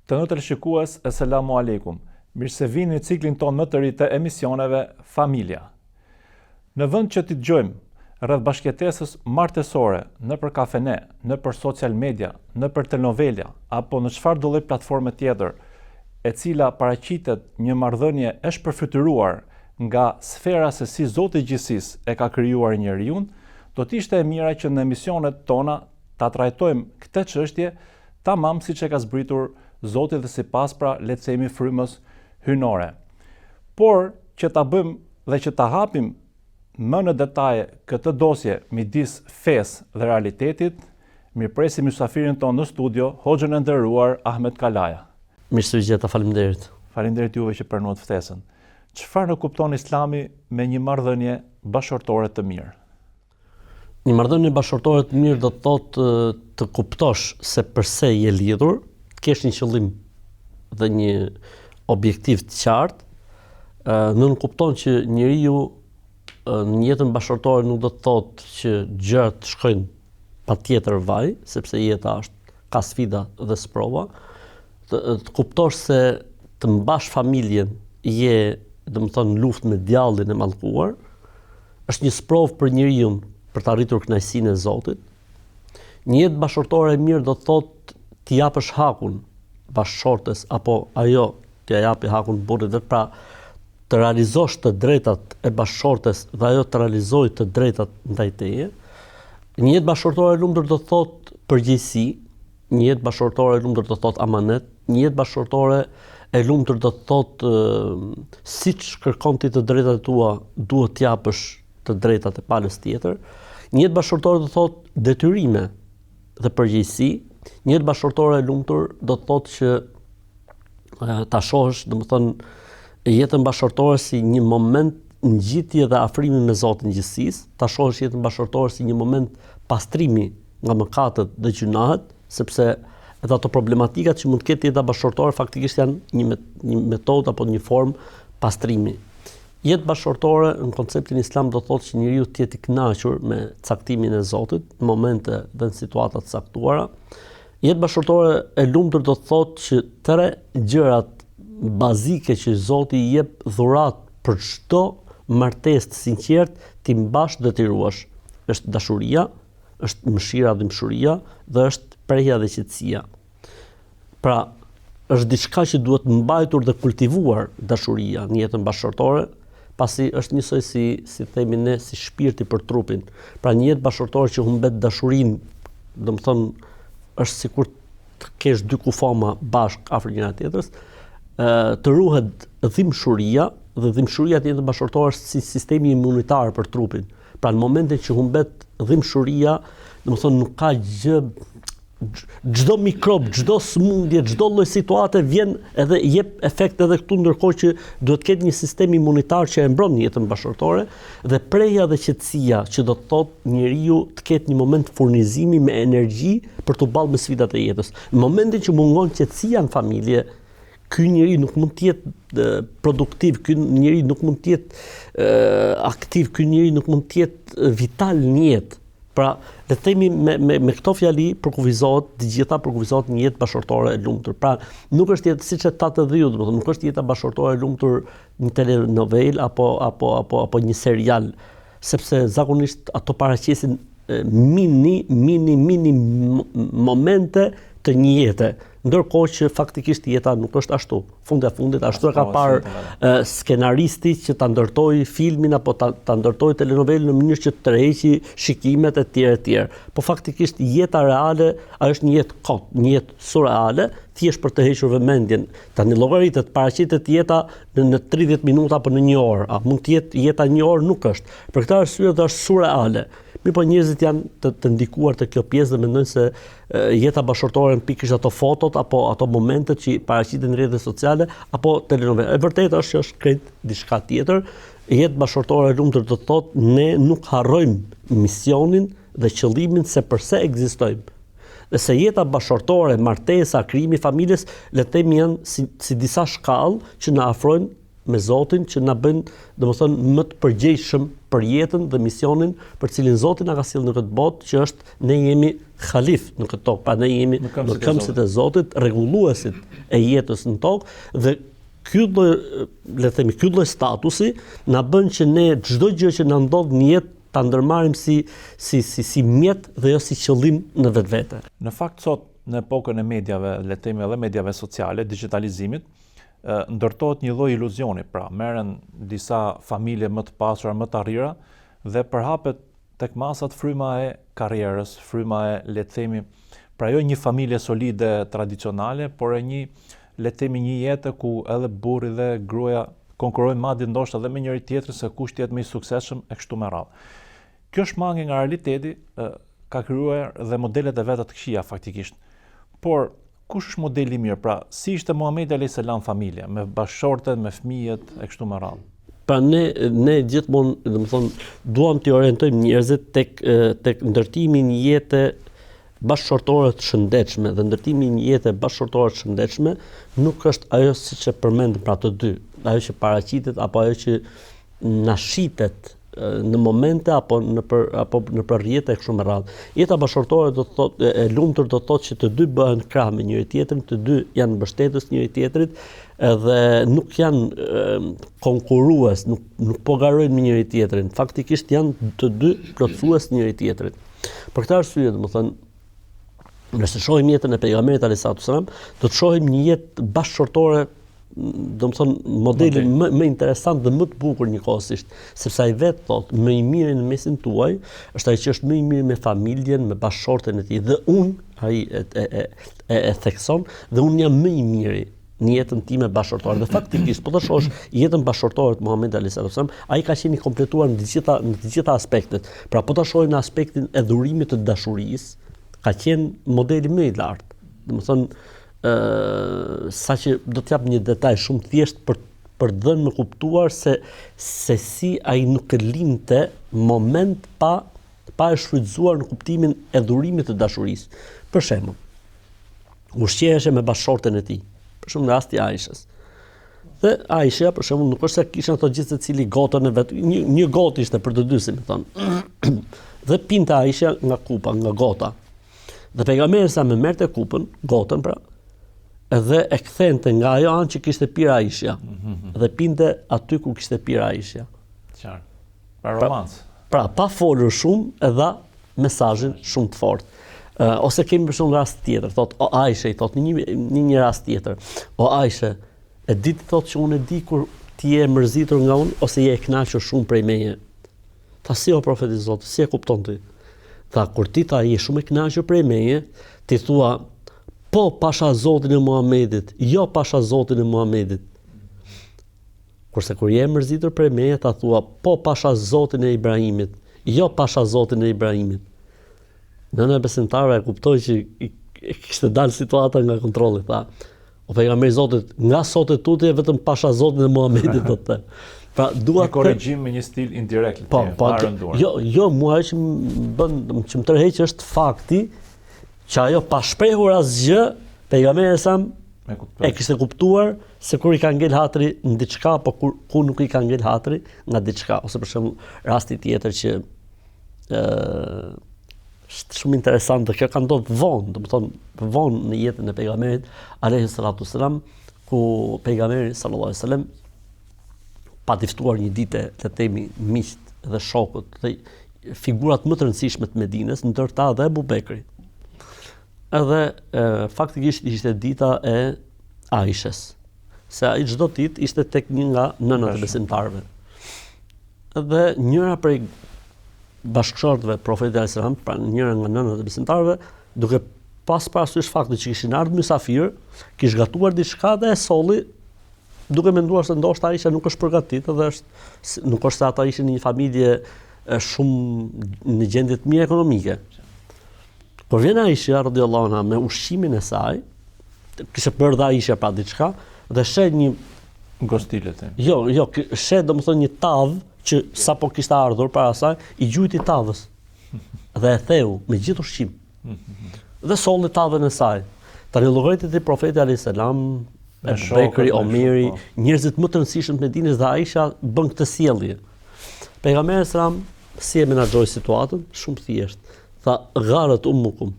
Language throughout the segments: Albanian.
Të ndërtër shikues, Eselamu Aleikum. Mirë se vini në ciklin ton më të ri të emisioneve Familja. Në vend që t'i dëgjojmë rreth bashkëjetesës martesore nëpër kafene, nëpër social media, nëpër telenovela apo në çfarëdo lloj platforme tjetër, e cila paraqitet një marrëdhënie e shpërfytyruar nga sfera se si Zoti i gjithësisë e ka krijuar njeriu, do të ishte e mira që në emisionet tona ta trajtojmë këtë çështje tamam siç e ka zbritur Zoti dhe sipas pra le të themi frymës hyjnore. Por që ta bëjmë dhe që ta hapim më në detaje këtë dosje midis fesë dhe realitetit, mirëpresim mysafirin tonë në studio, hoxhën e nderuar Ahmet Kalaja. Mirë se vjen, faleminderit. Faleminderit juve që pranuat ftesën. Çfarë në kupton Islami me një marrëdhënie bashkëtorë të mirë? Një marrëdhënie bashkëtorë të mirë do të thotë të kuptosh se përse je lidhur, të kesh një qëllim dhe një objektiv të qartë. Nuk kupton që njeriu në jetën bashkëtorë nuk do të thotë që gjërat shkojnë patjetër vaj, sepse jeta ka sfida dhe sprova. Të kuptosh se të mbash familjen je, domethënë, në luftë me djallin e mallkuar, është një sprovë për njeriu për të arritur kënaqësinë e Zotit. Një jetë bashkëtorë e mirë do të thotë t'i japësh hakun bashkëshortes apo ajo t'ia japi hakun burrit, dhe pra të realizosh të drejtat e bashkëshortes dhe ajo të realizojë të drejtat ndaj teje. Një jetë bashkëtorë e lumtur do të thotë përgjegjësi, një jetë bashkëtorë e lumtur do të thotë amanet, një jetë bashkëtorë e lumtur do të thotë siç kërkon ti të drejtat tua, duhet t'japësh të drejtat e palës tjetër. Një jetë bashkëtorë do të thotë detyrime dhe përgjegjësi. Një jetë bashkëtorë e lumtur do të thotë që ta shohësh, domethënë, jetën bashkëtorë si një moment ngjitje dhe afrimi me Zotin e gjithësisë, ta shohësh jetën bashkëtorë si një moment pastrimi nga mëkatet dhe gjunahet, sepse edhe ato problematikat që mund të ketë jeta bashkëtorë faktikisht janë një metodë apo një formë pastrimi. Jetë bashkëtorë në konceptin islam do të thotë që njeriu të jetë i kënaqur me caktimin e Zotit në momente dhe në situata të caktuara. Jetë bashkëtorë e lumtur do të thotë që tre gjërat bazike që Zoti i jep dhurat për çdo martesë të sinqertë ti mbash dhe ti ruash. Është dashuria, është mëshira dhe mshuria, dhe është prehja dhe qetësia. Pra, është diçka që duhet mbajtur dhe kultivuar dashuria në jetën bashkëtorë, pasi është njësoj si themi ne, si shpirti për trupin. Pra një jetë bashkëtorë që humbet dashurinë, domethënë, është sikur të kesh dy kufoma bashk afër njëra tjetrës, të ruhet dhimbshuria, dhe dhimbshuria të jetën bashkëtorë është si sistemi imunitar për trupin. Pra në momentin që humbet dhimbshuria, domethënë nuk ka gjë, çdo mikrob, çdo sëmundje, çdo lloj situate vjen edhe jep efekt edhe këtu, ndërkohë që duhet të ketë një sistem imunitar që e mbron jetën bashkëtorë, dhe preja dhe qetësia që do të thotë njeriu të ketë një moment furnizimi me energji për të ballë me sfidat e jetës. Në momentin që mungon qetësia në familje, ky njeri nuk mund të jetë produktiv, ky njeri nuk mund të jetë aktiv, ky njeri nuk mund të jetë vital në jetë. Pra, le të themi me këto fjali përkufizohet të gjitha, përkufizohet një jetë bashkëtorë e lumtur. Pra, nuk është jetë siç e thatë dhiu, domethënë nuk është jeta bashkëtorë e lumtur një telenovel apo një serial, sepse zakonisht ato paraqesin mini momente të një jete. Ndërkohë që faktikisht jeta nuk është ashtu. Fundit ashtu e ka parë skenaristi që ta ndërtoi filmin apo ta ndërtoi telenovelën në mënyrë që të tërheqi shikimet e tjerë. Po faktikisht jeta reale është një jetë kot, një jetë surreale, thjesht për të hequr vëmendjen. Tani llogaritet paraqitet jeta në 30 minuta apo në 1 orë. A mund të jetë jeta 1 orë? Nuk është. Për këtë arsye është surreale. Mirëpo njerëzit janë të ndikuar të kjo pjesë dhe mendojnë se jeta bashkëtorë në pikërisht ato fotot apo ato momentet që paraqiten në rrjetet sociale apo telenovela. E vërtetë është që është krejt diçka tjetër. Jetë bashkëtorë e lumtur do të thotë ne nuk harrojmë misionin dhe qëllimin se përse ekzistojmë. Dhe se jeta bashkëtorë, martesa, krijimi i familjes, le të themi janë si disa shkallë që na afrojnë me Zotin që na bën, domethënë, më të përgjegjshëm për jetën dhe misionin për cilin Zoti na ka sjellë në këtë botë, që është ne jemi halif në këtë tokë, pa ne jemi në këmbësit e Zotit, rregulluesit e jetës në tokë dhe ky lloj statusi na bën që ne çdo gjë që na ndodh në jetë ta ndërmarrim si mjet dhe jo si qëllim në vetvete. Në fakt sot në epokën e medjave, le të themi edhe medjave sociale, digitalizimit, ndërtohet një lloj iluzioni, pra merren disa familje më të pasura, më të arrira dhe përhapet tek masat fryma e karrierës, fryma e, le të themi, pra jo një familje solide tradicionale, por e një, le të themi, një jetë ku edhe burri dhe gruaja konkurrojnë madje ndoshta edhe me njëri tjetrin se kush tjetë më i suksesshëm e kështu me radhë. Kjo shmange nga realiteti ka krijuar dhe modelet e veta të këqija faktikisht. Por kush është modeli i mirë? Pra, si ishte Muhamedi alayhis salam familja, me bashkëshortet, me fëmijët e kështu me radhë? Pra ne gjithmonë, domethënë, duam të orientojmë njerëzit tek ndërtimi i një jete bashkëshortore të shëndetshme dhe ndërtimi i një jete bashkëshortore të shëndetshme nuk është ajo siç e përmendëm pra të dy, ajo që paraqitet apo ajo që na shitet në momente apo në rrjete e kështu me radhë. Jeta bashkëshortore do të thotë e lumtur do të thotë që të dy bëhen krah me njëri tjetrin, të dy janë mbështetës njëri tjetrit edhe nuk janë konkurrues, nuk po garojnë me njëri tjetrin. Faktikisht janë të dy plotësues njëri tjetrit. Për këtë arsye, domethënë, nëse shohim jetën e pejgamberit alayhis salam, do të shohim një jetë bashkëshortore, domethënë modeli më interesant dhe më të bukur njëkohësisht, sepse ai vetë thotë më i miri në mesin tuaj është ai që është më i miri me familjen, me bashkëshorten e tij dhe unë ai e thekson dhe unë jam më i miri në jetën time bashkëshortore. Dhe faktikisht po të shohësh jetën bashkëshortore të Muhamedit alayhis salam, ai ka qenë i kompletuar në të gjitha aspektet. Pra po ta shohim në aspektin e dhurimit të dashurisë, ka qenë modeli më i lartë. Domethënë saqë do të jap një detaj shumë thjesht për dhënë më kuptuar se si ai nuk e linte moment pa e shfrytzuar në kuptimin e dhurimit të dashurisë. Për shembull, ushqeheshe me bashkëshorten e tij, për shembull në rasti Aishës. Dhe Aisha, për shembull, nuk është se kishin ato gjithë secili gotën e vet, një gotë ishte për të dy, si më thon. Dhe pinte Aisha nga kupa, nga gota. Dhe pejgamberi sa më merrte kupën, gotën pra, edhe e kthente nga ajo anë që kishte pirë Aisha. Dhe pinte aty ku kishte pirë Aisha. Qartë. Pra romancë. Pra pa folur shumë e dha mesazhin shumë të fortë. Ose kemi për shembull rast tjetër, thotë o Aisha, i thotë në një rast tjetër. O Aisha, e di të thotë që unë e di kur ti je mërzitur nga unë ose je e kënaqur shumë prej meje. Tha si o profeti i Zotit, si e kupton ti? Tha kur ti je shumë e kënaqur prej meje, ti thua po pasha Zotin e Muhamedit, jo pasha Zotin e Muhamedit. Kurse kur je mërzitur prej meje, ta thua po pasha Zotin e Ibrahimit, jo pasha Zotin e Ibrahimit. Nëna e besimtarëve e kuptoi që kishte dalë situata nga kontrolli, tha. O pejgamberi i Zotit, nga sot e tutje vetëm pasha Zotin e Muhamedit do të. Pra dua një korrigjim me një stil indirekt. Jo, mua që më tërheq është fakti që ajo pa shprehur asgjë, pejgamberi sa e kishte kuptuar se kur i ka ngel hatri në diçka, po ku nuk i ka ngel hatri nga diçka. Ose për shembull rasti tjetër që është shumë interesant dhe kjo ka ndodhur vonë, domethënë vonë në jetën e pejgamberit alayhi salatu sallam, ku pejgamberi sallallahu alaihi wasallam pa të ftuar një ditë të themi miqt dhe shokut dhe figurat më të rëndësishme të Medinës, ndër ta dhe Abu Bekri. Edhe faktikisht ishte dita e Aishës. Se ai çdo ditë ishte tek një nga nënat e besimtarëve. Edhe njëra prej bashkëshortëve profetit alayhis salam, pra njëra nga nënat e besimtarëve, duke pas parasysh faktin që kishin ardhur mysafir, kishte gatuar diçka dhe e solli, duke menduar se ndoshta Aisha nuk është përgatitur dhe nuk është se ata ishin një familje shumë në gjendje të mirë ekonomike. Kur vjen Aisha radhiyallahu anha me ushqimin e saj, kishte bërë Aisha pra diçka dhe shet një gostile them. Jo, shet domethënë një tavë që sapo kishte ardhur para saj, i gjujti tavës. Dhe e theu me gjithë ushqim. Dhe solli tavën e saj. Tani llogaritë e profetit alayhis salam Abu Bekri, Omeri, njerëzit më të rëndësishëm të Medinës dhe Aisha bën këtë sjellje. Pejgamberi sallam si e menaxhoi situatën, shumë thjesht. Tha gharat ummukum.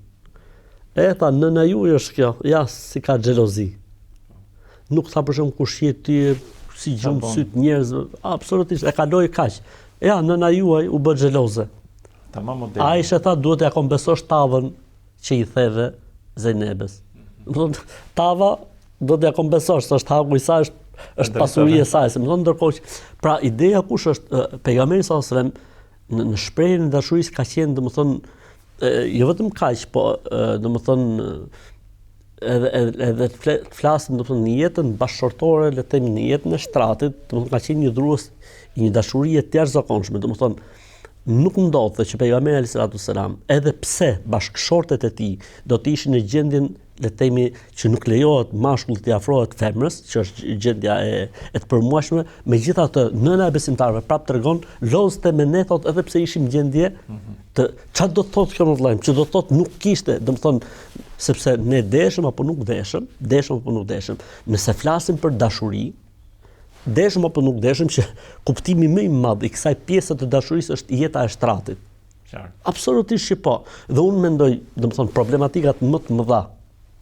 E tha nëna juaj është kjo, ja si ka xhelozi. Nuk tha për shembull kush je ti, si gjum syt njerëz, absolutisht e kaloi kaq. Ja nëna juaj u bë xheloze. Tamam model. Aisha tha duhet ja kompensosh tavën që i theve Zejnebes. Tava do t'ja kompensosh, se është haku i saj, është pasuria e saj, se më thonë ndërkohë që pra ideja kush është pejgamberi sallallahu alajhi wasallam në shprehjen e dashurisë ka qenë domethënë jo vetëm kaq, po domethënë edhe flasim domethënë në jetën bashkëshortore, le të themi në jetën e shtratit, domethënë ka qenë një drues i një dashurie të jashtëzakonshme, domethënë nuk ndodhte që pejgamberi alayhis salatu wasalam, edhe pse bashkëshortet e tij do të ishin në gjendjen le të themi që nuk lejohet mashkullit të afrohet femrës, që është gjendja e të përmuajshme, megjithatë nëna e besimtarëve prapë tregon lozte me ne thot edhe pse ishim në gjendje të çfarë do të thotë kjo në vëllai, që do të thotë nuk kishte, domethënë sepse ne deshëm apo nuk deshëm, nëse flasim për dashuri, deshëm apo nuk deshëm që kuptimi më i madh i kësaj pjese të dashurisë është jeta e shtratit. Qartë. Absolutisht që po. Dhe unë mendoj, domethënë problematikat më të mëdha,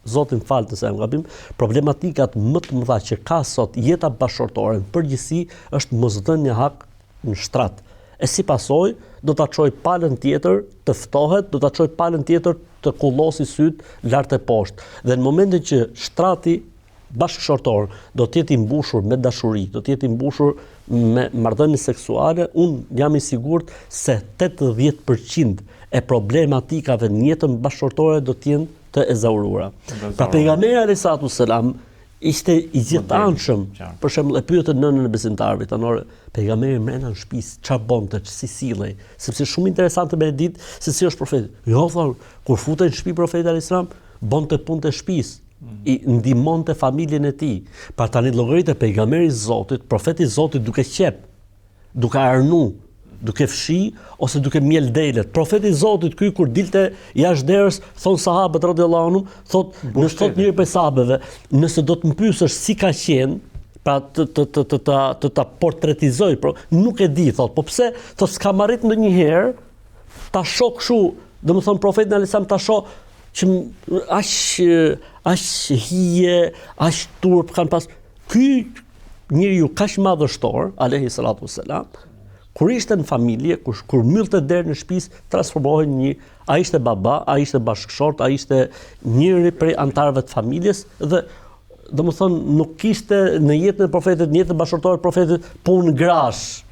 Zotin falë nëse e më gabim, problematikat më të mëdha që ka sot jeta bashkëshortore në përgjithësi është mosdhënia hak në shtrat. E si pasojë do ta çojë palën tjetër të ftohet, do ta çojë palën tjetër të kullosi syt lart e poshtë. Dhe në momentin që shtrati bashkëshortor do të jetë i mbushur me dashuri, do të jetë i mbushur me marrëdhënie seksuale, unë jam i sigurt se 80% e problematikave në jetën bashkëshortore do të jenë të ezauruara. Pra pejgamberi alayhis salatu wasalam ishte i gjithanshëm. Për shembull e pyetën nënën e besimtarëve, tanore, pejgamberi mbrenda në shtëpi çfarë bonte, si sillej, sepse shumë interesante me ditë se si është profeti. Jo thon, kur futej në shtëpi profeti alayhis salam, bonte punë të shtëpisë. I ndihmonte familjen e tij. Pra tani llogaritë e pejgamberit Zotit, profeti i Zotit duke qep, duke arnu, duke fshi ose duke mjel delet. Profeti i Zotit ky kur dilte jashtë derës, thon sahabët radhiyallahu anhum, nëse thot njëri prej sahabëve, nëse do të më pyesësh si ka qenë, pra të ta portretizoj, nuk e di, thot, po pse, thot s'kam arrit ndonjëherë ta shoh kështu, domethënë profetin alayhis salam ta shoh që aq hije, aq turp kanë pas. Ky njeriu kaq madhështor, alayhi salatu wassalam, kur ishte në familje, kur myllte derën e shtëpisë, transformohej në ai ishte baba, ai ishte bashkëshort, ai ishte njëri prej antarëve të familjes dhe domethënë nuk kishte në jetën e profetit, në jetën bashkëshortore të profetit punë grash.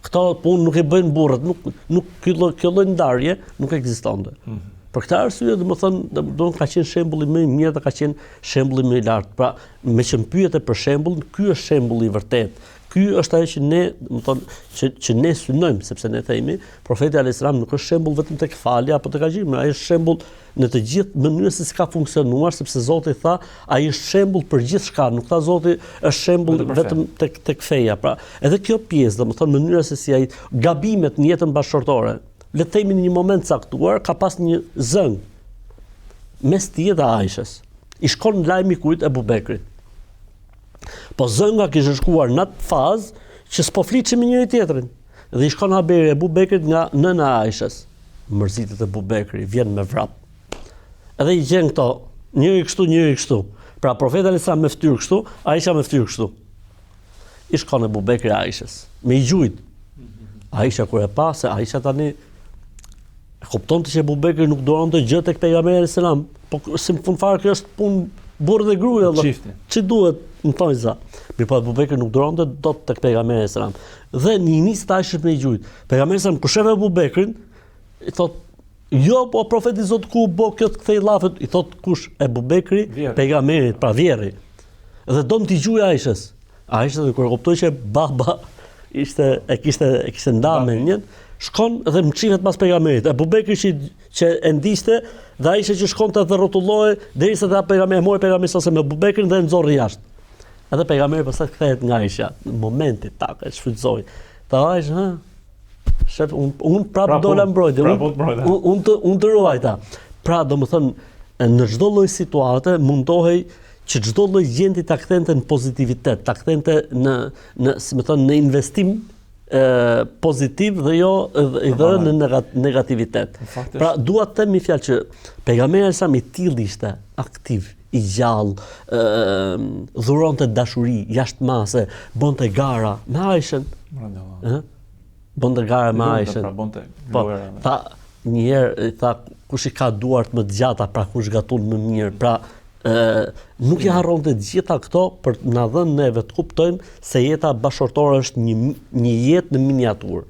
Këto punë nuk e bëjnë burrat, nuk kjo lloj ndarje nuk ekzistonte. Për këtë arsye, domethënë ka qenë shembulli më i mirë dhe ka qenë shembulli më i lartë. Pra, me që më pyete për shembull, ky është shembulli i vërtet. Ky është ajo që ne, domethënë, që ne synojmë, sepse ne themi, profeti alayhis salam nuk është shembull vetëm tek falja apo tek agjërimi, ai është shembull në të gjithë mënyrën se si ka funksionuar, sepse Zoti tha, ai është shembull për gjithçka, nuk tha Zoti është shembull vetëm tek feja. Pra, edhe kjo pjesë, domethënë mënyra se si ai gabimet në jetën bashkëshortore, le të themi në një moment caktuar, ka pas një zëng mes tij dhe Aishës. I shkon lajmi kujt Ebu Bekrit. Po zënga kishte shkuar në atë fazë që s'po fliçim me njëri tjetrin. Dhe i shkon haberi Ebu Bekrit nga nëna e Aishës. Mërzitet Ebu Bekri, vjen me vrap. Edhe i gjen këto, njëri kështu. Pra profeti alayhis salam me fytyrë kështu, Aisha me fytyrë kështu. I shkon Ebu Bekri Aishës, me i gjujt. Aisha kur e pa se Aisha tani kuptonte që Ebu Bekri nuk duronte gjë tek pejgamberi alayhis salam, po si në fund fare kjo është punë burrë dhe gruaja, ç'i duhet, më thonjë za. Mirë, po Ebu Bekri nuk duronte dot tek pejgamberi alayhis salam. Dhe një nis të Aishës me i gjujt. Pejgamberi sa kur shef Ebu Bekrin, i thot, jo, po profeti Zot ku bë kjo të kthej llafet, i thot kush? Ebu Bekri, pejgamberit, pra vjerri. Dhe do t'i gjujë Aishës. Aisha kur kuptoi që baba e kishte ndarë me njën, shkon dhe më qivet pas pejgamberit. Ebu Bekri që e ndiste dhe Aisha që shkonte dhe rrotulloi derisa tha pejgamberi, mori pejgamberi ose me Ebu Bekrin dhe e nxorri jashtë. Edhe pejgamberi pastaj kthehet nga Aisha, në momentin tak e shfrytëzoi. Tha Aisha, shef, unë prapë dola mbrojtje, unë të ruajta. Pra, domethënë, në çdo lloj situate mundohej që çdo lloj gjendje ta kthente në pozitivitet, ta kthente në si më thon, në investim pozitiv dhe jo edhe në negativitet. Pra dua të them një fjalë që pejgamberi sa i tillë ishte aktiv, i gjallë, dhuronte dashuri jashtë mase, bonte gara me Aishën. Bonte gara me Aishën. Po, tha një herë, tha kush i ka duart më të gjata, pra kush gatun më mirë. Pra nuk i harronte të gjitha këto për të na dhënë neve të kuptojmë se jeta bashkëtorë është një jetë në miniaturë.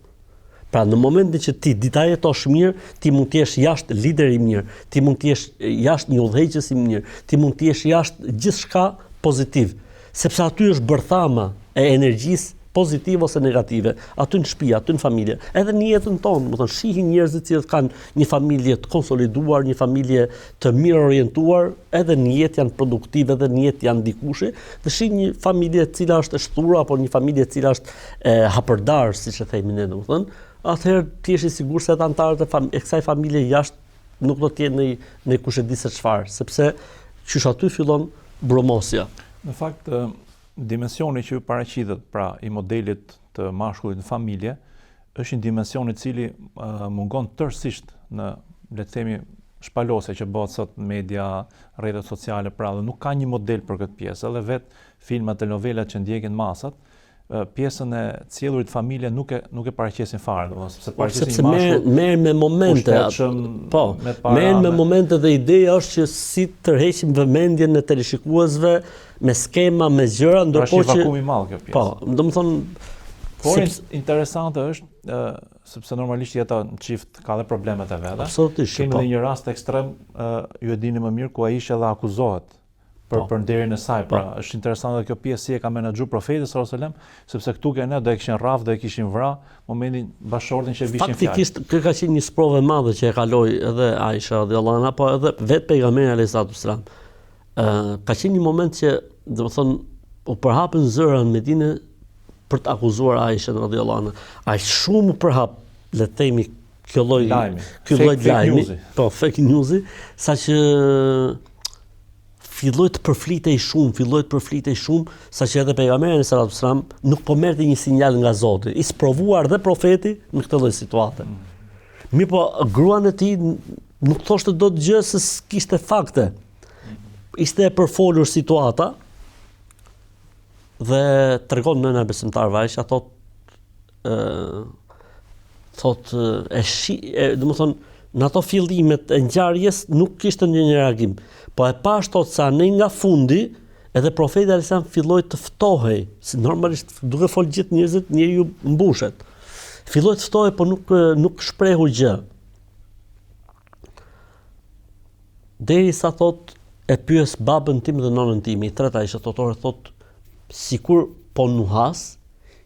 Pra në momentin që ti dita jetosh mirë, ti mund të jesh jashtë lider i mirë, ti mund të jesh jashtë një udhëheqës i mirë, ti mund të jesh jashtë gjithçka pozitiv, sepse aty është bërthama e energjisë pozitive ose negative, aty në shtëpi, aty në familje, edhe në jetën tonë, do të thonë shihin njerëzit që kanë një familje të konsoliduar, një familje të mirë orientuar, edhe në jetë janë produktive, edhe në jetë janë ndikushi, dhe shihin një familje e cila është e shturur apo një familje e cila është e hapërdar, siç e themi ne, domethënë, atëherë ti je i sigurt se anëtarët e kësaj familje jashtë nuk do të jenë në kush e di se çfarë, sepse qysh aty fillon bromosja. Në fakt, dimensioni që ju paraqitet pra i modelit të mashkullit në familje është një dimension i cili mungon tërësisht në, le të themi, shpalosja që bëhet sot në media, rrjetet sociale, pra dhe nuk ka një model për këtë pjesë, edhe vetë filmat, telenovelat që ndjekin masat, pjesën e cjellurit familje nuk e paraqesin fare, sepse paraqesin një mashkull merr me momente. Po, merr me momente dhe ideja është që si tërheqim vëmendjen e teleshikuesve me skema, me gjëra, ndërkohë që vakum i madh kjo pjesë. Po, domethënë por interesante është sepse normalisht jeta në çift ka dhe problemet e veta. Absolutisht. Kemi edhe një rast ekstrem, ju e dini më mirë, ku Aisha dhe akuzohet për nderin e saj. Pra, është interesante kjo pjesë si e ka menaxhuar profeti sallallahu alajhi wasallam, sepse këtu që ne do e kishin rraf, do e kishin vrarë momentin bashkëshortin që vishin fjalë. Faktikisht kjo ka qenë një sprovë e madhe që e kaloi edhe Aisha radhiyallahu anha, po edhe vetë pejgamberi alayhi salatu wasalam. Ka qenë një moment që, domethënë, u përhapën zëra në Medinë për të akuzuar Aishën radhiyallahu anha. Aq shumë u përhap, le të themi, ky lloj lajmi, po fake news, saqë filloi të përflitej shumë, saqë edhe pejgamberi sallallahu alajhi wasallam nuk po merrte një sinjal nga Zoti. I sprovuar dhe profeti në këtë lloj situate. Mirë, po gruan e tij nuk thoshte dot gjë se kishte fakte. Ishte e përfolur situata dhe tregon nëna besimtarve Aisha, domethënë në ato fillimet e ngjarjes nuk kishte ndonjë reagim. Po e pash sa ne nga fundi edhe profeti alayhis salam filloi të ftohej, si normalisht duke fol gjithë njerëzit, njeriu mbushet. Filloi të ftohej, po nuk shprehu gjë. Derisa e pyes babën tim dhe nonën tim, i treta ishte thot sikur po nuhas,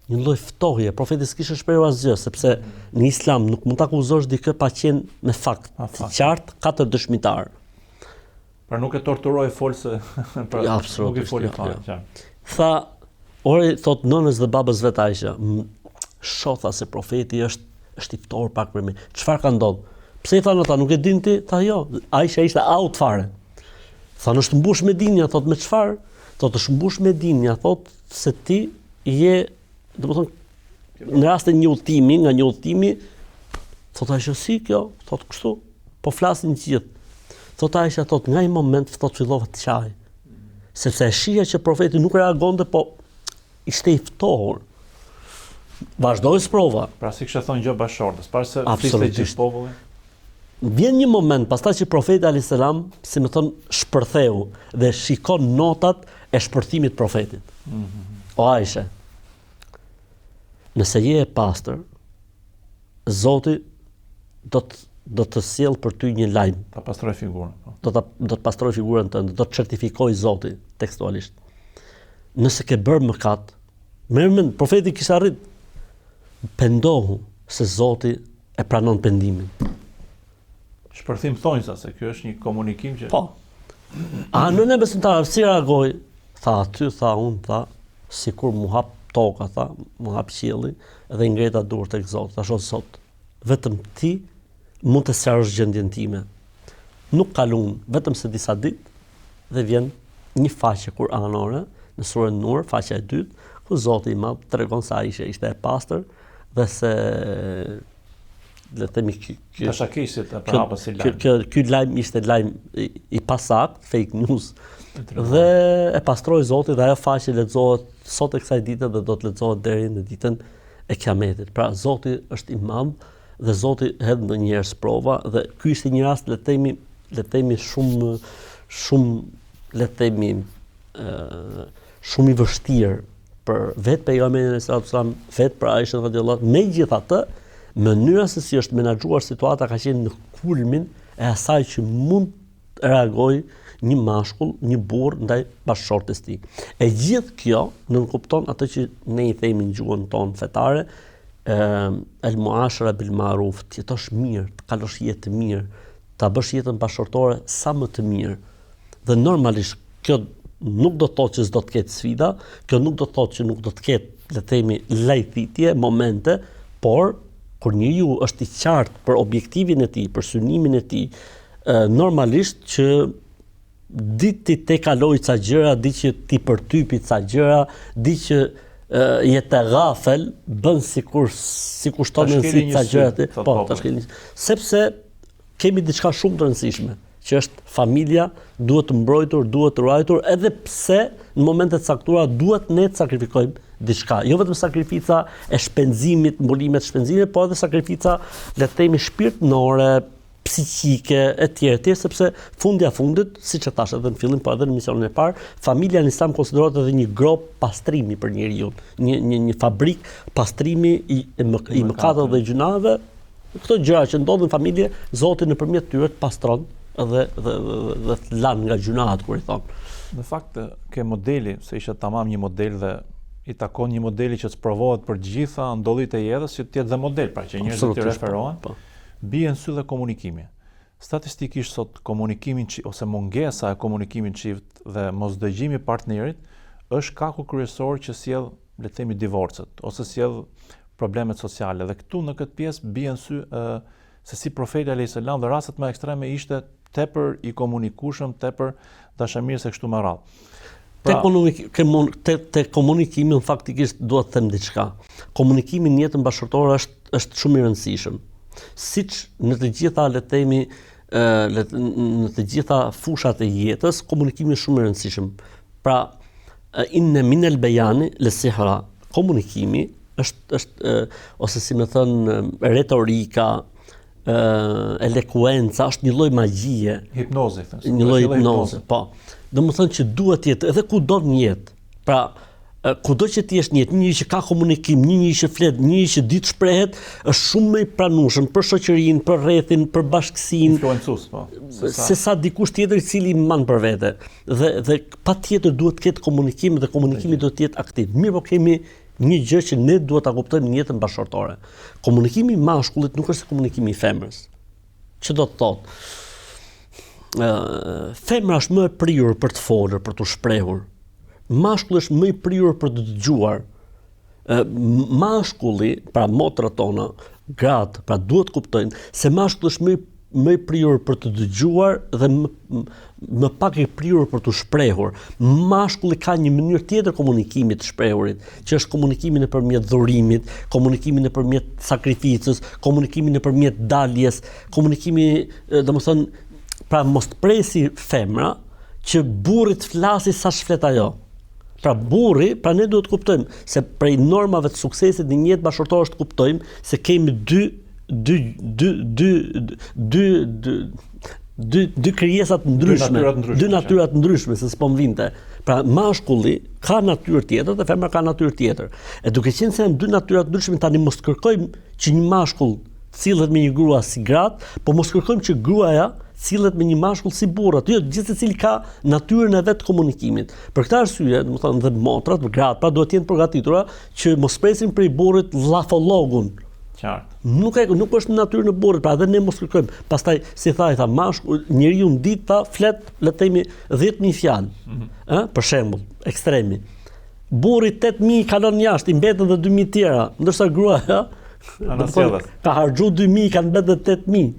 një lloj ftohje. Profeti s'kishte shprehur asgjë, sepse në Islam nuk mund ta akuzosh dikë pa qenë me fakt të qartë, ka të dëshmitar. Pra nuk e torturoi folse, pra ja, nuk i foli fare. Ja. Tha, thot nënës dhe babës vet Aisha, shotha se profeti është i ftohur pak për me. Çfarë ka ndodhur? Pse i thanë ata, nuk e din ti? Tha jo, Aisha ishte out fare. Thanë është mbush me dinja, thot me çfarë? Thot është mbush me dinja, thot se ti je, domethënë në rast të një udhëtimi, thot Aisha si kjo, thot kështu, po flasin gjithë. Thot Aisha, thot nga një moment fillova të qaj. Sepse e shija që profeti nuk reagonte, po ishte i ftohur. Vazhdoi sprova. Pra si kishte thonë gjë bashkëshortës, para se fliste gjithë populli. Vjen një moment pastaj që profeti alayhis salam, si më thon, shpërtheu dhe shikon notat e shpërthimit të profetit. O Aisha, nëse je e pastër, Zoti do të sjell për ty një lajm. Ta pastroj figurën. Do të pastroj figurën tënde, do të certifikoj Zoti tekstualisht. Nëse ke bërë mëkat, mend, profeti kishte arrit, pendohu se Zoti e pranon pendimin. Shpërthim thonjsa se ky është një komunikim që po. A nëna besimtar si reagoi? Tha aty, unë, sikur mu hap toka, mu hap qielli dhe ngreta durr tek Zoti. Thashë Zot, vetëm ti mund të sqarosh gjendjen time. Nuk kalon vetëm se disa ditë dhe vjen një faqe kuranore në surën Nur, faqja e 2, ku Zoti i Madh tregon se ai ishte e pastër dhe se le të themi Tashakisit e përhapës si lajm. Ky lajm ishte lajm i pasakt, fake news. Dhe e pastroi Zoti dhe ajo faqe lexohet sot e kësaj dite dhe do të lexohet deri në ditën e Kiametit. Pra Zoti është i madh dhe Zoti hedh ndonjëherë sprova dhe ky ishte një rast le të themi shumë shumë i vështirë për vetë pejgamberin sallallahu alajhi wasallam, vetë për Aishën radhiyallahu anha. Megjithatë, mënyra se si është menaxhuar situata ka qenë në kulmin e asaj që mund të reagojë një mashkull, një burr ndaj bashkëshortes tij. E gjithë kjo nënkupton atë që ne i themi në gjuhën tonë fetare, el muashara bil ma'ruf, të jetosh mirë, të kalosh jetë të mirë, ta bësh jetën bashkëshortore sa më të mirë. Dhe normalisht kjo nuk do të thotë që s'do të ketë sfida, kjo nuk do të thotë që nuk do të ketë, le të themi, lajthitje, momente, por kur njeriu është i qartë për objektivin e tij, për synimin e tij, normalisht që di ti te kaloj ca gjëra, di që ti përtypi ca gjëra, di që jetë ghafel, bën sikur shtonen si ca gjëra, po, ta shkelin. Sepse kemi diçka shumë të rëndësishme, që është familja, duhet të mbrojtur, duhet të ruajtur, edhe pse në momente të caktuara duhet ne të sakrifikojmë diçka. Jo vetëm sakrifica e shpenzimit, mbolimet shpenzimit, po edhe sakrifica, le të themi, shpirtënore, psiqike, etj, sepse fundja fundit, siç e thash edhe në fillim, po edhe në misionin e parë, familja në Islam konsiderohet edhe një grop pastrimi për njeriu, një fabrik pastrimi i mëkateve dhe gjunave. Këto gjëra që ndodhin në familje, Zoti nëpërmjet tyre të pastron dhe të lan nga gjunat, kur i thon. Në fakt, ke modeli, se ishte tamam një model dhe i takon një modeli që të provohet për gjitha ndollit e jetës, që të jetë dhe model, pra që njerëzit të referohen, bie në sy dhe komunikimi. Statistikisht sot komunikimin ose mungesa e komunikimit çift dhe mosdëgjimi i partnerit është shkaku kryesor që sjell, le të themi, divorcet ose sjell problemet sociale. Dhe këtu në këtë pjesë bie në sy se si profeti alayhis salam dhe rastet më ekstreme ishte tepër i komunikueshëm, tepër dashamirës e kështu me radhë. Te komunikimi, faktikisht duhet të them diçka. Komunikimi në jetën bashkëtorë është shumë i rëndësishëm. Siç në të gjitha, le të themi, në të gjitha fushat e jetës, komunikimi është shumë i rëndësishëm. Pra, inne minel bejani le sihra, komunikimi është ose si më thënë, retorika, elekuenca, është një lloj magjie. Hipnoze, një lloj hipnoze, po. Domethënë që duhet jetë edhe kudo në jetë. Pra, kudo që ti jesh në jetë, një që ka komunikim, një që flet, një që di të shprehet, është shumë më i pranueshëm për shoqërinë, për rrethin, për bashkësinë. Influencues, po. Se sa dikush tjetër i cili mban për vete. Dhe patjetër duhet të ketë komunikim dhe komunikimi duhet të jetë aktiv. Mirë, po kemi një gjë që ne duhet ta kuptojmë në jetën bashkëtorë. Komunikimi i mashkullit nuk është komunikimi i femrës. Ç'do të thotë? Femra është më e prirur për të folur, për të shprehur. Mashkulli është më i prirur për të dëgjuar. Mashkulli, pra motrat tona, gratë, pra duhet kuptojnë se mashkulli është më i prirur për të dëgjuar dhe më pak i prirur për të shprehur. Mashkulli ka një mënyrë tjetër komunikimi të shprehurit, që është komunikimi nëpërmjet dhurimit, komunikimi nëpërmjet sakrificës, komunikimi nëpërmjet daljes, komunikimi, domethënë, pra mos të presi femra që burri të flasi sa shflet ajo. Pra burri, pra ne duhet të kuptojmë se prej normave të suksesit në një jetë bashkëtorë është të kuptojmë se kemi dy krijesa të ndryshme, dy natyra të ndryshme, se s'po m'vinte. Pra mashkulli ka natyrë tjetër dhe femra ka natyrë tjetër. E duke qenë se janë dy natyra të ndryshme, tani mos kërkojmë që një mashkull cillet me një grua si gratë, po mos kërkojmë që gruaja cillet me një mashkull si burrat. Jo, gjithsecili ka natyrën e vet të komunikimit. Për këtë arsye, domethënë dhe motrat, gratë, pra duhet të jenë përgatitura që mos presin prej burrit llafologun. Qartë. Nuk është në natyrën e burrit, pra edhe ne mos kërkojmë. Pastaj si tha mashkull, njeriu në ditë ta flet, le të themi 10.000 fjalë. Për shembull, ekstremi. Burri 8.000 kalon jashtë, i mbeten edhe 2.000 tjera, ndërsa gruaja ka harxhu 2.000, kanë mbetë 8.000.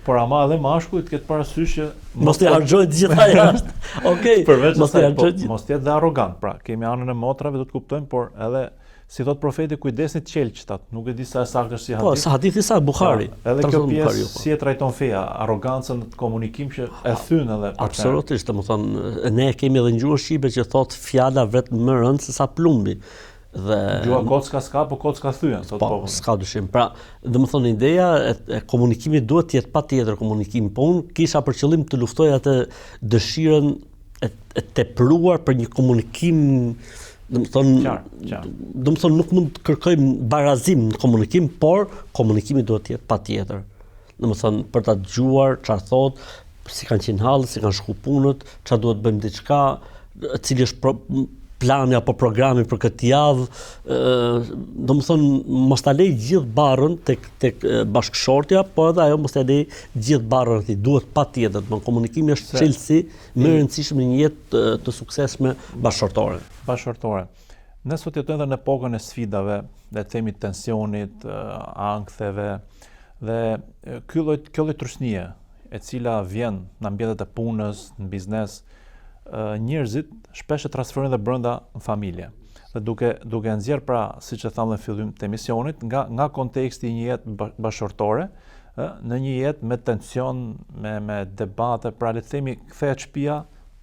Por ama edhe mashkulli të ketë parasysh që mos t'i harxojë të gjitha jashtë. Okej. Përveç mos t'i harxojë. mos jetë dhe arrogant. Pra, kemi anën e motrave, do të kuptojmë, por edhe si thot profeti, kujdesni të qelqtat. Nuk e di sa e saktë është si hadith. Po, sa hadithi sa Buhari. Edhe kjo pjesë si e trajton feja, arrogancën në komunikim që e thyn edhe. Absolutisht, domethënë ne kemi edhe në gjuhën shqipe që thot fjala vret më rënd se sa plumbi. Dhe gjua kocka s'ka, po kocka thyen, thot po, s'ka dyshim. Pra, domethënë ideja e komunikimit duhet të jetë patjetër komunikim, po unë kisha për qëllim të luftoj atë dëshirën e tepruar për një komunikim, domethënë nuk mund të kërkojmë barazim në komunikim, por komunikimi duhet të jetë patjetër. Domethënë për ta dëgjuar çfarë thot, si kanë qenë hallë, si kanë shku punët, çfarë duhet bëjmë diçka, cili është plani apo programi për këtë javë, domethënë mos ta lej gjithë barrën tek bashkëshortja, po edhe ajo mos ta lej gjithë barrën aty. Duhet patjetër, komunikimi është çelësi më e rëndësishme në një jetë të suksesshme bashkëshortore. Ne sot jetojmë edhe në epokën e sfidave, le të themi tensionit, anktheve dhe kjo lloj trusnie, e cila vjen në ambientet e punës, në biznes, njerëzit shpesh e transferojnë dhe brenda në familje. Dhe duke nxjerr pra, siç e thamë në fillim të emisionit, nga konteksti i një jetë bashkëshortore, në një jetë me tension, me debate, pra le të themi kthehet shtëpia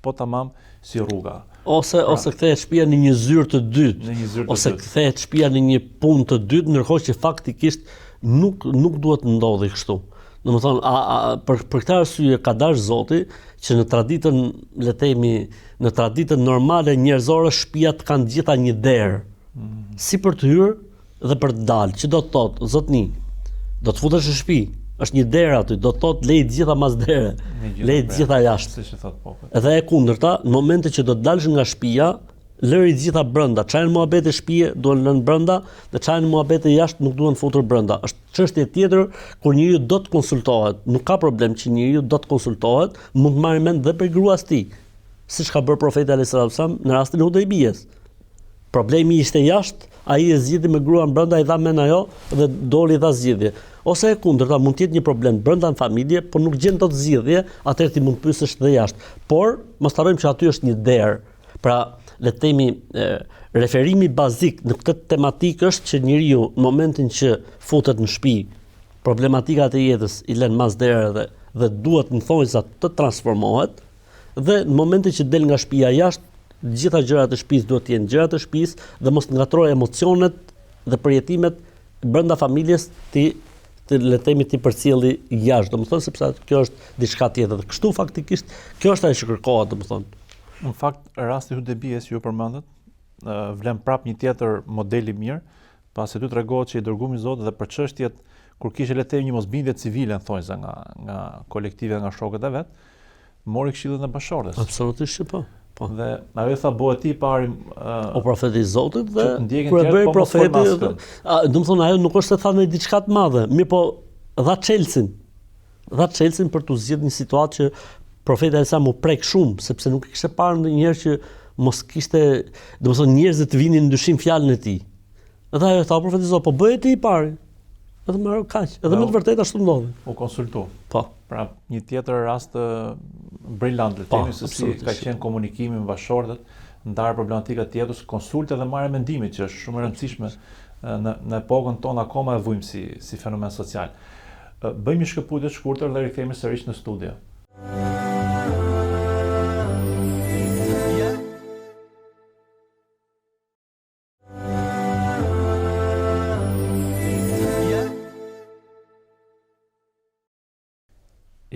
po tamam si rruga. Ose kthehet shtëpia në një zyrë të dytë, ose kthehet shtëpia në një punë të dytë, ndërkohë që faktikisht nuk duhet të ndodhi kështu. Domethënë, për këtë arsye ka dash Zoti që në traditën, le të themi, në traditën normale njerëzore shtëpiat kanë gjitha një derë. Si për të hyrë dhe për të dalë. Që do të thotë, zotni, do të futesh në shtëpi, është një derë aty, do të thotë lej të gjitha mas dere, lej të gjitha jashtë. Edhe e kundërta, në momentin që do të dalësh nga shtëpia, lëri të gjitha brenda. Çajin muhabete shtëpie duhen lënë brenda, dhe çajin muhabete jashtë nuk duhen futur brenda. Është çështje tjetër kur njeriu do të konsultohet. Nuk ka problem që njeriu do të konsultohet, mund të marrë mend dhe për gruas tij. Siç ka bërë profeti alayhis salam në rastin e Hudejbijes. Problemi ishte jashtë, ai e zgjidhi me gruan brenda, i dha mend ajo dhe doli dha zgjidhje. Ose e kundërta, mund të jetë një problem brenda në familje, por nuk gjen dot zgjidhje, atëherë ti mund të pyesësh dhe jashtë. Por mos harrojmë që aty është një derë. Pra, le të themi, referimi bazik në këtë tematikë është që njeriu në momentin që futet në shtëpi, problematikat e jetës i lën mas dere dhe duhet në thonjza të transformohet, dhe në momentin që del nga shtëpia jashtë, gjitha gjërat e shtëpisë duhet të jenë gjërat e shtëpisë dhe mos ngatrojë emocionet dhe përjetimet brenda familjes ti le të themi ti përcjelli jashtë, domethënë sepse kjo është diçka tjetër. Dhe kështu faktikisht kjo është ajo që kërkohet, domethënë. Në fakt, rasti Hudejbijes ju përmendet, vlen prap një tjetër model i mirë, pasi ty tregohet që i dërguari i Zotit dhe për çështjet kur kishte le të themi një mosbindje civile në thonjza nga kolektive, nga shokët e vet, mori këshillet e bashkëshortes. Absolutisht po. Dhe ajo tha bëhet i pari o profeti i Zotit dhe kur e bëri profeti, domethënë ajo nuk është se tha në diçka të madhe, mirë po dha çelsin. Dha çelsin për të zgjidhur një situatë që profeti Alsa mu prek shumë, sepse nuk kishte parë ndonjëherë që mos kishte, domethënë njerëzit të vinin ndryshim fjalën e tij. Edhe ajo tha profeti Zot, po bëhet i pari. Edhe më kaq, edhe më të vërtetë ashtu ndodhi. U konsultu. Po. Pra, një tjetër rast brillant, le të themi, se si ka qenë komunikimi me bashkëshortet, ndarë problematika tjetër, konsulte dhe marrë mendimit, që është shumë e rëndësishme në epokën tonë akoma e vujmë si fenomen social. Bëjmë një shkëputje të shkurtër dhe rikthehemi sërish në studio.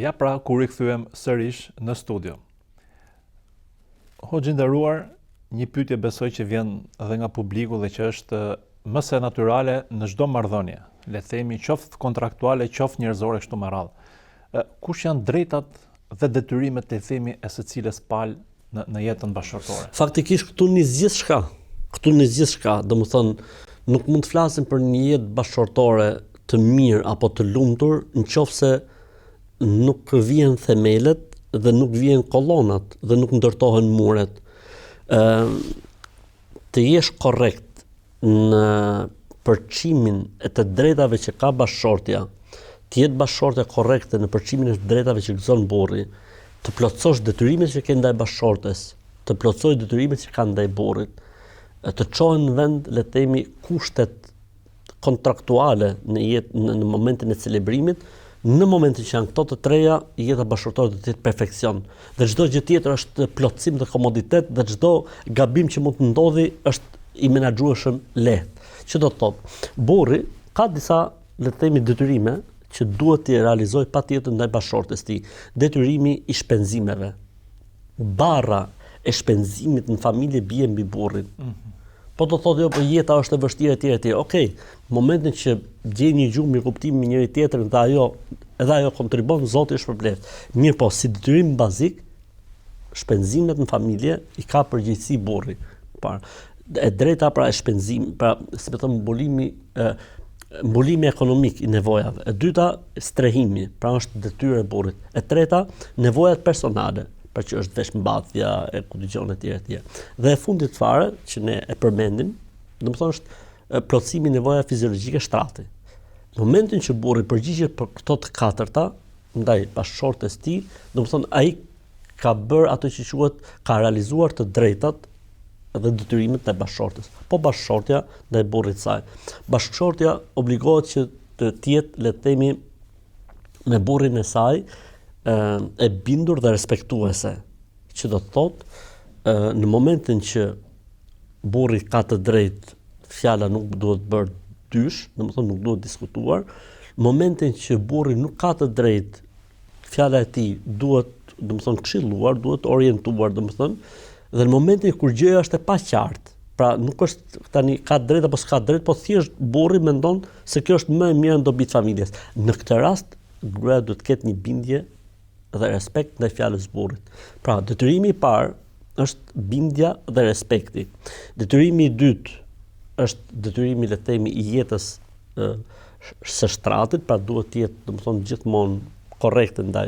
Ja pra, kur rikthyem sërish në studio. Hoxhë nderuar, një pyetje besoj që vjen edhe nga publiku dhe që është më se natyrale në çdo marrëdhënie, le të themi qoftë kontraktuale, qoftë njerëzore kështu me radhë. Kush janë drejtat dhe detyrimet të themi e secilës palë në jetën bashkëshortore? Faktikisht këtu nis gjithçka. Këtu nis gjithçka, domethënë nuk mund të flasim për një jetë bashkëshortore të mirë apo të lumtur nëse nuk vjen themelet dhe nuk vjen kolonat dhe nuk ndërtohen muret. Të jesh korrekt në përqimin e të drejtave që ka bashkëshortja, të jetë bashkëshortja korrekte në përçimin e drejtave që gëzon burri, të plotësosh detyrimet që ke ndaj bashkëshortes, të plotësoj detyrimet që ka ndaj burrit, të çohen në vend, le të themi, kushtet kontraktuale në momentin e celebrimit. Në momentin që janë këto të treja, jeta bashkëtorë do të jetë perfekcion. Dhe çdo gjë tjetër është plotësim dhe komoditet, dhe çdo gabim që mund të ndodhi është i menaxhueshëm lehtë. Që do të thotë, burri ka disa, le të themi, detyrime që duhet t'i realizojë patjetër ndaj bashkëshortes tij. Detyrimi i shpenzimeve. Barra e shpenzimit në familje bie mbi burrin. Po do thotë jo, po jeta është e vështirë etj. Okej, në momentin që gjej një gjumë mirë kuptimi me njëri tjetrin dhe edhe ajo kontribon, Zoti është përbleft. Mirë po, si detyrim bazik, shpenzimet në familje i ka përgjegjësi burri. E drejta pra e shpenzim, pra si më thënë mbulimi ekonomik i nevojave. E dyta, strehimi, pra është detyrë e burrit. E treta, nevojat personale, pra që është veshmbathja e kundicione etj. Dhe e fundit fare që ne e përmendim, domethënë është plotësimi i nevojave fiziologjike shtrati. Në momentin që burri përgjigjet për këto të katërta ndaj bashkëshortes tij, domethënë ai ka bërë ato që quhet, ka realizuar të drejtat dhe detyrimet ndaj bashkëshortes. Po bashkëshortja ndaj burrit të saj. Bashkëshortja obligohet që të jetë, le të themi, me burrin e saj e bindur dhe respektuese, që do të thotë në momentin që burri ka të drejtë, fjala nuk duhet bërë dysh, domethënë nuk duhet diskutuar. Në momentin që burri nuk ka të drejtë, fjala e tij duhet, domethënë, këshilluar, duhet orientuar, domethënë, dhe në momentin kur gjëja është e paqartë, pra nuk është tani ka drejt apo s'ka drejt, po thjesht burri mendon se kjo është më e mirë në dobi të familjes. Në këtë rast, gruaja duhet të ketë një bindje dhe respekt ndaj fjalës burrit. Pra, detyrimi i parë është bindja dhe respekti. Detyrimi i dytë është detyrimi, le të themi, i jetës së shtratit, pra duhet të jetë, domethënë, gjithmonë korrekte ndaj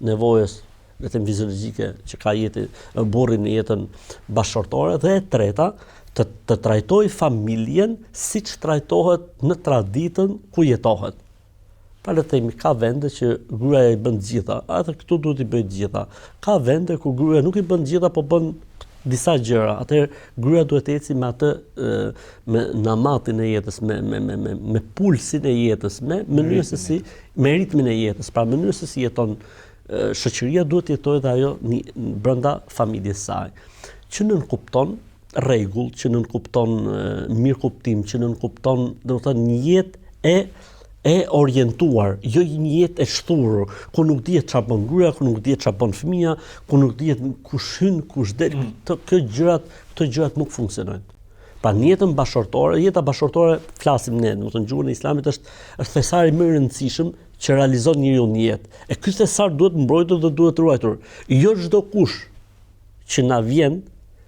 nevojës, le të themi, fiziologjike që ka burri në jetën bashkëshortore. Dhe e treta, të trajtojë familjen siç trajtohet në traditën ku jetohet. Pra le të themi, ka vende që gruaja i bën të gjitha, atë këtu duhet i bëj të gjitha. Ka vende ku gruaja nuk i bën të gjitha, po bën disa gjëra. Atëherë gruaja duhet të eci me atë me namatin e jetës, me pulsin e jetës, me mënyrën se si, me ritmin e jetës, pra mënyrën se si jeton shoqëria duhet të jetojë dhe ajo brenda familjes saj. Që nënkupton rregull, që nënkupton mirëkuptim, që nënkupton, domethënë, një jetë e orientuar, jo një jetë e shturur, ku nuk dihet çfarë bën gruaja, ku nuk dihet çfarë bën fëmia, ku nuk dihet kush hyn, kush del. Këto gjërat nuk funksionojnë. Pra në jetën bashkëshortore, jeta bashkëshortore flasim ne, domethënë gjuhën e Islamit është thesari më i rëndësishëm që realizon njeriu në jetë. E ky thesar duhet mbrojtur dhe duhet ruajtur. Jo çdo kush që na vjen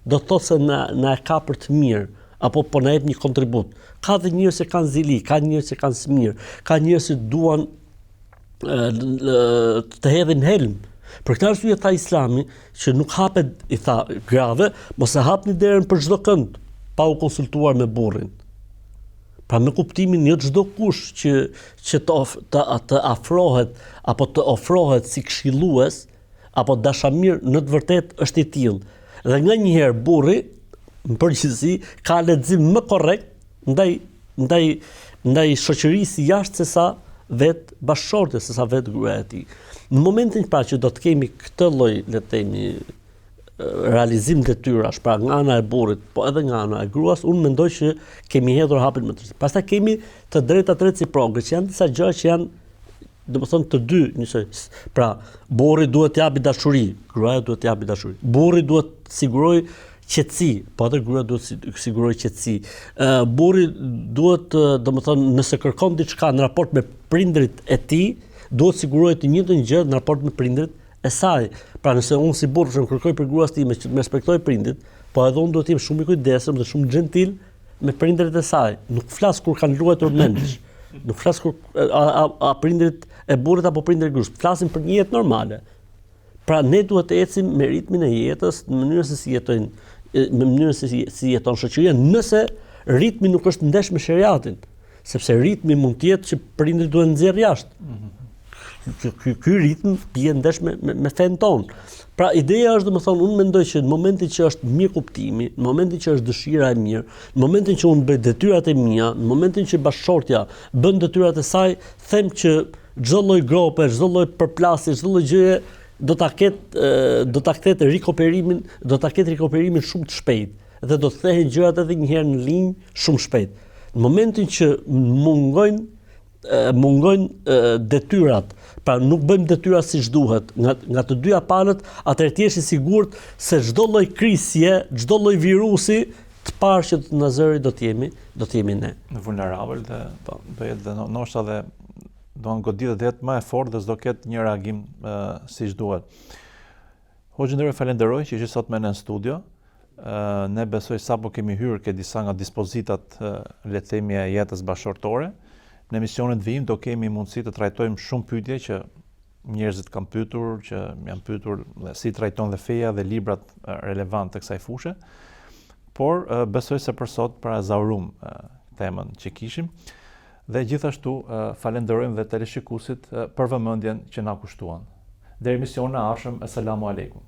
do të thotë se na e ka për të mirë, apo po na jep një kontribut. Ka dhe njerëz që kanë zili, ka njerëz që kanë smir, ka njerëz që duan të hedhin helm. Për këtë arsye tha Islami që nuk hapet, i tha grave, mos e hapni derën për çdo kënd pa u konsultuar me burrin. Pra me kuptimin jo çdo kush që të afrohet apo të ofrohet si këshillues apo dashamir në të vërtetë është i tillë. Dhe nganjëherë burri në përgjithësi ka lexim më korrekt ndaj shoqërisë jashtë sesa vetë bashkëshortes, sesa vetë gruaja e tij. Në momentin pra që do të kemi këtë lloj, le të themi, realizim detyrash, pra nga ana e burrit, po edhe nga ana e gruas, unë mendoj që kemi hedhur hapin më të rëndësishëm. Pastaj kemi të drejtat reciproke, që janë disa gjëra që janë, domethënë, të dy njësoj. Pra, burri duhet të japi dashuri, gruaja duhet të japi dashuri. Burri duhet të sigurojë qetësi, po edhe gruaja duhet të sigurojë qetësi. Burri duhet, domethënë, nëse kërkon diçka në raport me prindrit e tij, duhet sigurojë të njëjtën gjë në raport me prindrit e saj. Pra nëse unë si burr që kërkoj për gruas time që të më respektojë prindit, po edhe unë duhet të jem shumë i kujdesshëm dhe shumë gentil me prindrit e saj. Nuk flas kur kanë luajtur mendsh. Nuk flas kur a prindrit e burrit apo prindrit e gruas. Flasim për një jetë normale. Pra ne duhet të ecim me ritmin e jetës, në mënyrën se si jetojnë, në mënyrën se si jeton shoqëria, nëse ritmi nuk është ndesh me shariatin, sepse ritmi mund të jetë që prindrit duhen nxjerr jashtë. ky ritëm bie ndesh me fen ton. Pra ideja është, domethënë, unë mendoj që në momentin që është mirë kuptimi, në momentin që është dëshira e mirë, në momentin që unë bëj detyrat e mia, në momentin që bashkëshortja bën detyrat e saj, them që çdo lloj grope, çdo lloj përplasje, çdo lloj gjëje do ta ketë rikoperimin shumë të shpejtë dhe do të kthehen gjërat edhe një herë në linjë shumë shpejt. Në momentin që mungojnë detyrat, pra nuk bëjmë detyrat siç duhet nga të dyja palët, atëherë ti je i sigurt se çdo lloj krisje, çdo lloj virusi të parë që të na zëri do të jemi ne. Vulnerabël dhe do jetë dhe ndoshta dhe do në goditë dhe jetë më e fortë dhe s'do ketë një reagim siç duhet. Hoxhë ndërë falenderoj që ishte sot me në studio. Ne besoj sapo kemi hyrë ke disa nga dispozitat le të themi e jetës bashkëtorë. Në emisionet vijim do kemi mundësi të trajtojmë shumë pyetje që njerëzit kanë pyetur, që janë pyetur dhe si trajton dhe feja dhe librat relevant të kësaj fushë. Por besoj se për sot para zavrum temën që kishim dhe gjithashtu falenderojmë dhe teleshikuesit për vëmendjen që na kushtuan. Deri emisionin e ardhshëm, asalamu alaikum.